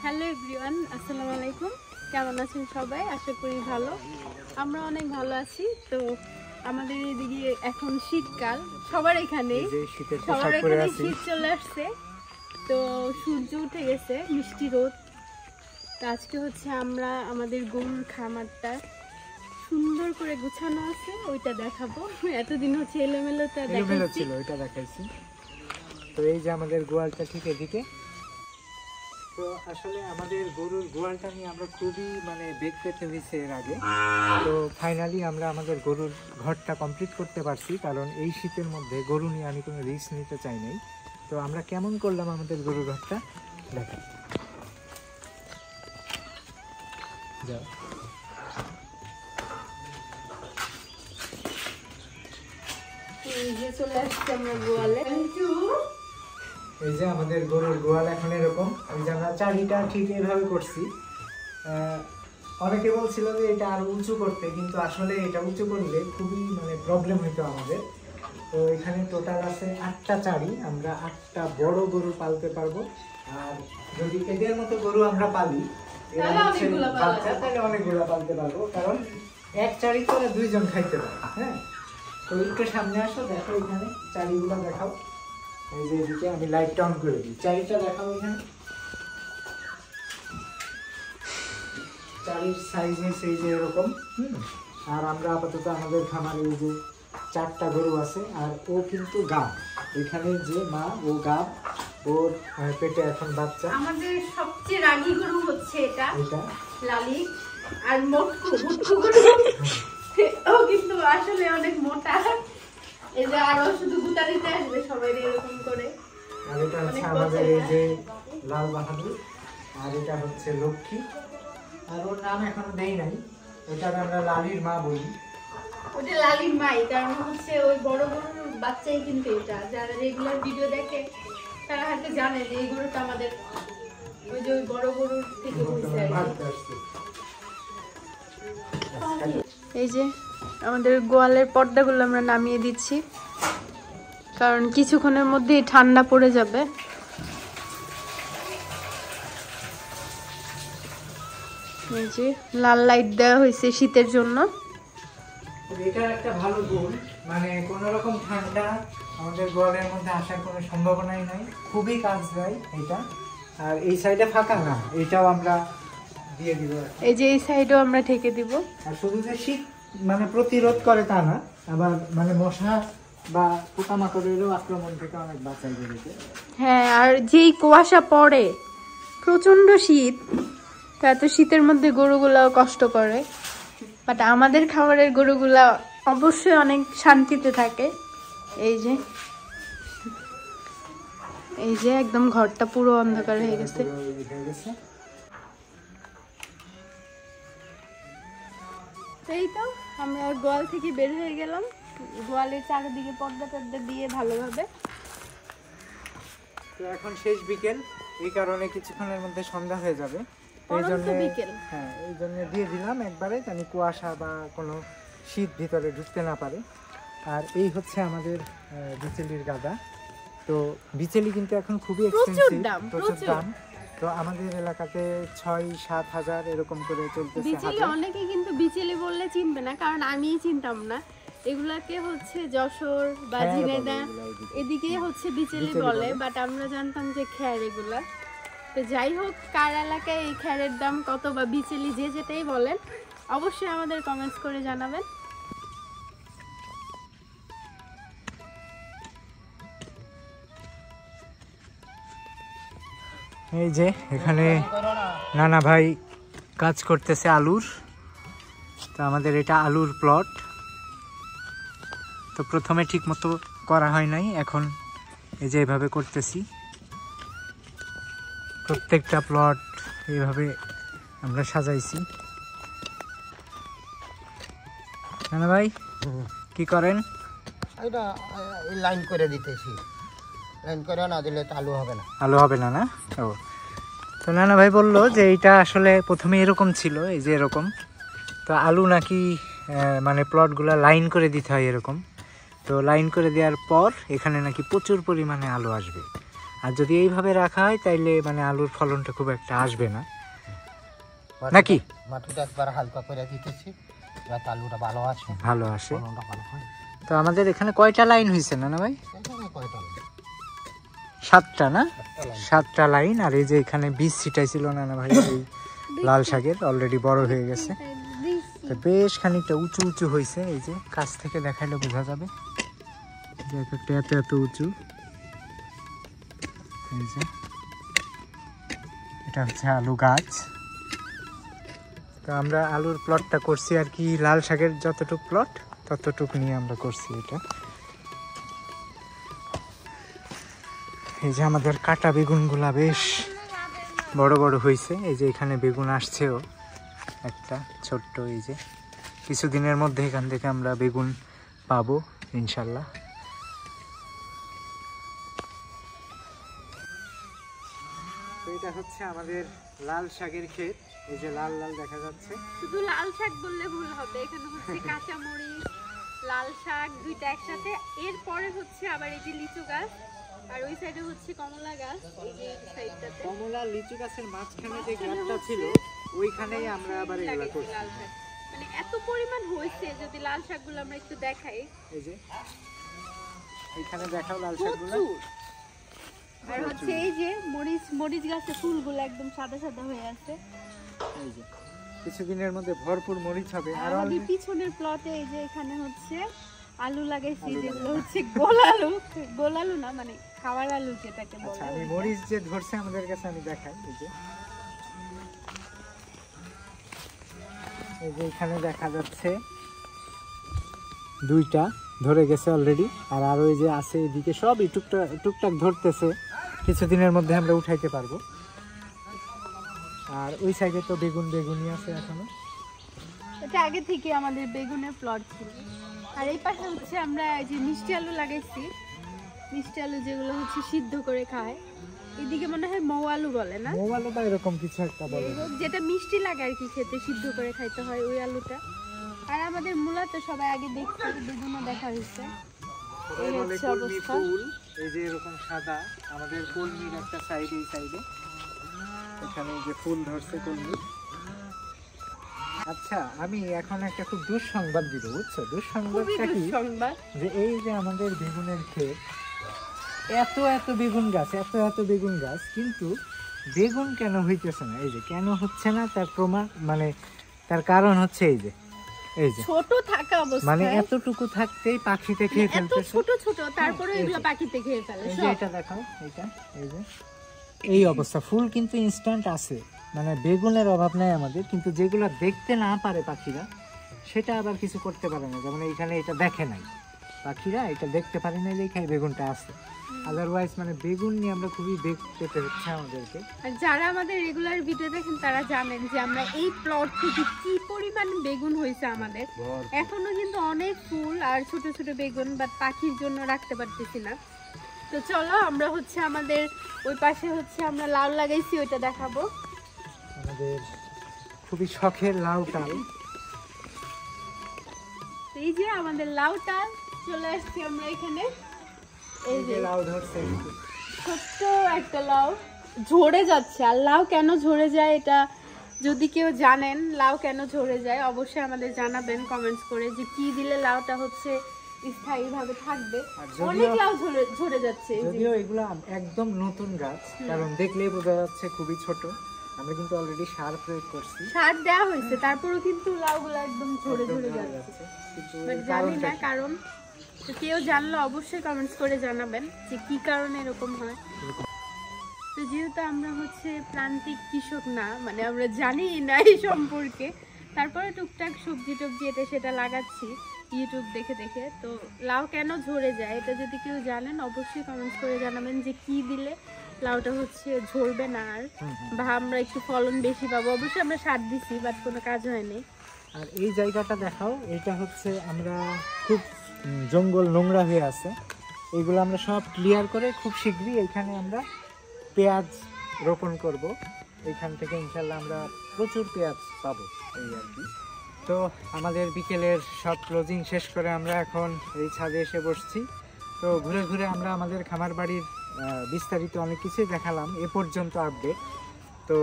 Hello everyone, আসসালামু আলাইকুম। কেমন আছেন সবাই? আশা করি ভালো। আমরা অনেক ভালো আছি। তো আমাদের এদিকে এখন শীতকাল, সবার এখানে শীত চলে আসছে। তো সূর্য উঠে গেছে, মিষ্টি রোদ। তো আজকে হচ্ছে আমরা আমাদের গরুর খামারটা সুন্দর করে গুছানো আছে, ওইটা দেখাবো। এতদিন হচ্ছে এলোমেলো ছিল, ওইটা দেখাইছি। তো এই যে আমাদের গোয়ালটা ঠিক এদিকে। তো আসলে আমাদের গরুর গোয়ালটা নিয়ে আমরা খুবই বেগ পেতে হয়েছে এর আগে। তো ফাইনালি আমরা আমাদের গরুর ঘরটা কমপ্লিট করতে পারছি, কারণ এই শীতের মধ্যে গরু নিয়ে আমি কোনো রিস্ক নিতে চাই নাই। তো আমরা কেমন করলাম আমাদের গরুর ঘরটা দেখা যাও। এই যে আমাদের গরুর গোয়াল এখন এরকম। এই যে আমরা চারিটা ঠিক এভাবে করছি। অনেকে বলছিল যে এটা আরো উঁচু করতে, কিন্তু আসলে এটা উঁচু করলে খুবই প্রবলেম হইতো আমাদের। তো এখানে টোটাল আছে 8টা চারি। আমরা 8টা বড় গরু পালতে পারবো। আর যদি এদের মতো গরু আমরা পালি, তাহলে অনেকগুলো পালতে পারবো, কারণ এক চারি করে 2 জন খাইতে পারে। হ্যাঁ, তো একটু সামনে আসো, দেখো এখানে চারিগুলো দেখাও। এই যে এদিকে আমি লাইটটা অন করে দিই, চারিটা দেখাও। এখানে চারির সাইজ হয়েছে এই যে এরকম। আর আমরা আপাতত আমাদের খামারে এই যে 4টা গরু আছে, আর ও কিন্তু গাব। এখানে যে মা, ও গাব, ওর পেটে এখন বাচ্চা। আমাদের সবচেয়ে রাগী গরু হচ্ছে এটা লালি। আর মোটকু গরু ও কিন্তু আসলে অনেক মোটা। এই যে আরো শুধু গুতা দিতে আসবে সবাই এরকম করে। আর এটা হচ্ছে আমাদের এই যে লাল বাহাদুর, আর এটা হচ্ছে লক্ষ্মী। আর ওর নাম এখনো দেই নাই, এটা আমরা লালির মা বলি। ওটা লালির মাই, কারণ হচ্ছে ওই বড় গরুর বাচ্চাই কিন্তু এটা। যারা রেগুলার ভিডিও দেখে তারা হয়তো জানে যে এই গরুটা আমাদের ওই যে ওই বড় গরুর থেকে হয়েছে। এই যে আমাদের গোয়ালের পর্দাগুলো আমরা নামিয়ে দিচ্ছি, কারণ কিছুক্ষণের মধ্যেই ঠান্ডা পড়ে যাবে। এই যে লাল লাইট দেওয়া হয়েছে শীতের জন্য। এটার একটা ভালো গুণ, কোন রকম ঠান্ডা আমাদের গোয়ালের মধ্যে আসার কোনো সম্ভাবনাই নাই, খুবই কাজ দেয় এটা। আর এই সাইডে ফাঁকা না, এটাও আমরা দিয়ে দিব। এই যে এই সাইডও আমরা ঠেকে দিব। আর শুধু যে শীত প্রতিরোধ করে তা না, আবার মশা বা পোকামাকড়েরও আক্রমণ থেকে অনেক বাঁচাই দিয়েছে। হ্যাঁ, আর যেই কুয়াশা পড়ে, প্রচন্ড শীত, এত শীতের মধ্যে গরুগুলাও কষ্ট করে। বাট আমাদের খাবারের গরুগুলা অবশ্যই অনেক শান্তিতে থাকে। এই যে একদম ঘরটা পুরো অন্ধকার হয়ে গেছে। এই তো আমরা গোয়াল থেকে বের হয়ে গেলাম। গোয়ালের চারিদিকে পর্দা টর্দা দিয়ে ভালোভাবে। তো এখন শেষ বিকেল, এই কারণে কিছুক্ষণের মধ্যে সন্ধ্যা হয়ে যাবে। এই জন্য দিয়ে দিলাম একবারে, জানি কুয়াশা বা কোনো শীত ভিতরে ঢুকতে না পারে। আর এই হচ্ছে আমাদের বিচেলির গাদা। তো বিচেলি কিন্তু এখন খুবই এক্সপেন্সিভ, প্রচুর দাম। তো আমাদের এলাকাতে 6-7 হাজার এরকম করে চলতেছে। বিচেলি অনেকে কিন্তু বিচেলি বললে চিনবে না, কারণ আমি চিনতাম না। এগুলাকে হচ্ছে যশোর বা ঝিনাইদহ এদিকে হচ্ছে বিচেলি বলে, বাট আমরা জানতাম যে খ্যার এগুলা। তো যাই হোক, কার এলাকায় এই খ্যারের দাম কত বা বিচেলি যে যেটাই বলেন, অবশ্যই আমাদের কমেন্টস করে জানাবেন। এই যে এখানে নানা ভাই কাজ করতেছে আলুর। তো আমাদের এটা আলুর প্লট। তো প্রথমে ঠিক মতো করা হয় নাই, এখন এই যে এভাবে করতেছি। প্রত্যেকটা প্লট এইভাবে আমরা সাজাইছি। নানা ভাই কি করেন? এটা লাইন করে দিতেছি, লাইন করে না দিলে তো আলু হবে না। আলু হবে না, না? ও, তো নানা ভাই বললো যে এইটা আসলে প্রথমে এরকম ছিল, এই যে এরকম। তো আলু নাকি প্লটগুলো লাইন করে দিতে হয় এরকম। তো লাইন করে দেওয়ার পর এখানে নাকি প্রচুর পরিমাণে আলু আসবে। আর যদি এইভাবে রাখা হয় তাইলে মানে আলুর ফলনটা খুব একটা আসবে না, নাকি? মাটিটা একবার হালকা করে দিতেছি, এবার আলুটা ভালো আসে, ভালো আসে। ফলনটা ভালো হয়। তো আমাদের এখানে কয়টা লাইন হয়েছে না ভাই? এখানে কয়টা লাইন? 7টা না? একটা লাইন। 7টা লাইন। আর এই যে এখানে বীজ ছিটাইছিল না ভাই এই লাল শাকের, অলরেডি বড় হয়ে গেছে। তো বেশ খানিকটা উঁচু উঁচু হয়েছে, এই যে কাছ থেকে দেখাইলে বোঝা যাবে যে এক একটা এত এত উঁচু। এই যে এটা হচ্ছে আলু গাছ। তো আমরা আলুর প্লটটা করছি আর কি, লাল শাকের যতটুক প্লট ততটুক নিয়ে আমরা করছি এটা। এই যে আমাদের কাটা বেগুনগুলা বেশ বড় বড় হয়েছে। এই যে এখানে বেগুন আসছেও একটা ছোট্ট, এই যে কিছুদিনের মধ্যে এখান থেকে আমরা বেগুন পাবো ইনশাল্লাহ। তো এটা হচ্ছে আমাদের লাল শাকের ক্ষেত, এই যে লাল লাল দেখা যাচ্ছে। শুধু লাল শাক বললে ভুল হবে, এখানে হচ্ছে কাঁচা মরিচ, লাল শাক দুইটা একসাথে। এরপরে হচ্ছে আবার এই যে লিচু গাছ, আর ওই সাইডে হচ্ছে কমলা গাছ। এই যে সাইডটাতে কমলা লিচু গাছের মাঝখানে যে গাছটা ছিল ওইখানেই আমরা আবার এগুলা করছি। লাল শাক মানে এত পরিমাণ হয়েছে, যদি লাল শাকগুলো আমরা একটু দেখাই। এই যে এইখানে দেখাও লাল শাকগুলো। আর হচ্ছে এই যে মরিচ, মরিচ গাছে ফুলগুলো একদম সাদা সাদা হয়ে আছে। এই যে কিছুদিনের মধ্যে ভরপুর মরিচ হবে। আর আমাদের পিছনের প্লটে এই যে এখানে হচ্ছে আলু লাগাইছি, যেগুলো হচ্ছে গোলালু। গোলালু না মানে খাওয়ার আলু যেটাকে বলে। আমি মরিচ যে ধরছে আমাদের কাছে আমি দেখাই। এই যে এখানে দেখা যাচ্ছে 2টা ধরে গেছে অলরেডি, আর আরো এই যে আছে এদিকে সবই টুকটাক ধরতেছে, কিছুদিনের মধ্যে আমরা উঠাইতে পারবো। আর ওই সাইডে তো বেগুনই আছে এখনো। এটা আগে থেকে আমাদের বেগুনের প্লট ছিল। আর এই পাশে হচ্ছে আমরা এই যে মিষ্টি আলু লাগাইছি, মিষ্টি আলু যেগুলো হচ্ছে সিদ্ধ করে খায়। এদিকে মনে হয় মৌ আলু বলে না, মৌ আলু বা এরকম কিছু একটা বলে, যেটা মিষ্টি লাগে আর কি খেতে, সিদ্ধ করে খাইতে হয় ওই আলুটা। আর আমাদের মূলত সবাই আগে দেখছে, বেগুনও দেখা হয়েছে। এই হচ্ছে অবস্থা। এই যে এরকম সাদা আমাদের কলমির একটা সাইড, এই সাইডে এখানে যে ফুল ধরছে কলমি। আচ্ছা, আমি এখন একটা খুব দুঃসংবাদ দিব, বুঝছো? দুঃসংবাদটা কি, যে এই যে আমাদের বেগুনের ক্ষেত, এত এত বেগুন গাছ, কিন্তু বেগুন কেন হইতেছে না? এই যে কেন হচ্ছে না তার প্রমাণ, মানে তার কারণ হচ্ছে এই যে ছোট থাকা অবস্থা, মানে এতটুকু থাকতেই পাখিতে খেয়ে ফেলতেছে। ছোট ছোট, তারপরে এগুলো পাখিতে খেয়ে ফেলে। এই যে এটা দেখাও, এটা এই যে এই অবস্থা। ফুল কিন্তু ইনস্ট্যান্ট আছে, মানে বেগুনের অভাব নাই আমাদের, কিন্তু যেগুলো দেখতে না পারে পাখিরা সেটা আবার কিছু করতে পারে না। যেমন এইখানে এটা দেখে নাই পাখিরা, এটা দেখতে পারে না দেখে বেগুনটা আছে। আদারওয়াইজ মানে বেগুন নিয়ে আমরা খুবই বেগ পেতে হচ্ছে আমাদেরকে। আর যারা আমাদের রেগুলার ভিডিও দেখেন তারা জানেন যে আমরা এই প্লট থেকে কি পরিমাণ বেগুন হয়েছে আমাদের। এখনো কিন্তু অনেক ফুল আর ছোট ছোট বেগুন, বাট পাখির জন্য রাখতে পারতেছি না। তো চলো আমরা হচ্ছে আমাদের ওই পাশে হচ্ছে আমরা লাউ লাগাইছি, ওইটা দেখাবো। আমাদের খুবই শখের লাউ টাল, এই যে আমাদের লাউ টাল চলে আসছি আমরা এখানে। এই যে লাউ ধরছে, ছোট্ট একটা লাউ ঝরে যাচ্ছে। আর লাউ কেন ঝরে যায়, এটা যদি কেউ জানেন লাউ কেন ঝরে যায় অবশ্যই আমাদের জানাবেন কমেন্টস করে, যে কি দিলে লাউটা হচ্ছে স্থায়ীভাবে থাকবে। অনেক লাউ ঝরে যাচ্ছে। যদিও এগুলো একদম নতুন গাছ, কারণ দেখলেই বোঝা যাচ্ছে খুবই ছোট। আমরা কিন্তু অলরেডি সার প্রয়োগ করছি, সার দেওয়া হয়েছে, তারপরেও কিন্তু লাউগুলো একদম ঝরে যাচ্ছে। বাট জানি না কারণ, তো কেউ জানলে অবশ্যই কমেন্টস করে জানাবেন যে কি কারণে এরকম হয়। তো যেহেতু আমরা হচ্ছে প্রান্তিক কৃষক না, মানে আমরা জানি না এই সম্পর্কে, তারপরে টুকটাক সবজি টবজি এটা সেটা লাগাচ্ছি ইউটিউব দেখে দেখে। তো লাউ কেন ঝরে যায় এটা যদি কেউ জানেন অবশ্যই কমেন্টস করে জানাবেন, যে কি দিলে লাউটা হচ্ছে ঝরবে না আর, বা আমরা একটু ফলন বেশি পাবো। অবশ্যই আমরা সার দিছি, বাট কোনো কাজ হয়নি। আর এই জায়গাটা দেখাও, এটা হচ্ছে আমরা খুব জঙ্গল নোংরা হয়ে আছে, এগুলো আমরা সব ক্লিয়ার করে খুব শীঘ্রই এখানে আমরা পেঁয়াজ রোপণ করব। এখান থেকে ইনশাল্লাহ আমরা প্রচুর পেঁয়াজ পাবো এই আর কি। তো আমাদের বিকেলের সব ক্লোজিং শেষ করে আমরা এখন এই ছাদে এসে বসছি। তো ঘুরে ঘুরে আমরা আমাদের খামার বাড়ির বিস্তারিত অনেক কিছুই দেখালাম এ পর্যন্ত আপডেট। তো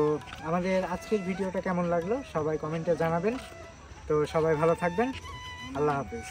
আমাদের আজকের ভিডিওটা কেমন লাগলো সবাই কমেন্টে জানাবেন। তো সবাই ভালো থাকবেন, আল্লাহ হাফেজ।